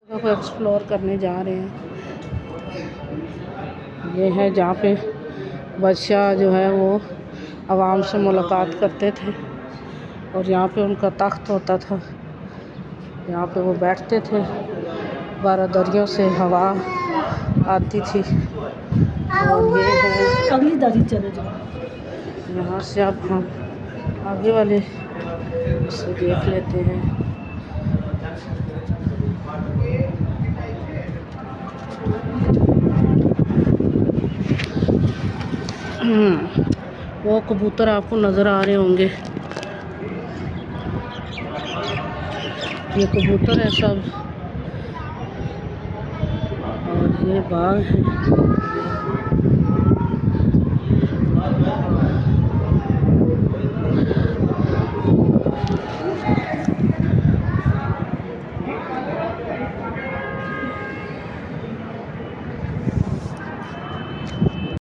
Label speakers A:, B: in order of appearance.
A: को एक्सप्लोर करने जा रहे हैं। ये है जहाँ पे बादशाह जो है वो आवाम से मुलाकात करते थे और यहाँ पे उनका तख्त होता था, यहाँ पे वो बैठते थे। 12 दरियों से हवा आती थी और ये है
B: अगली दरी चले जाओ।
A: यहाँ से अब हम आगे वाले से देख लेते हैं। वो कबूतर आपको नज़र आ रहे होंगे, ये कबूतर है सब और ये बाग है।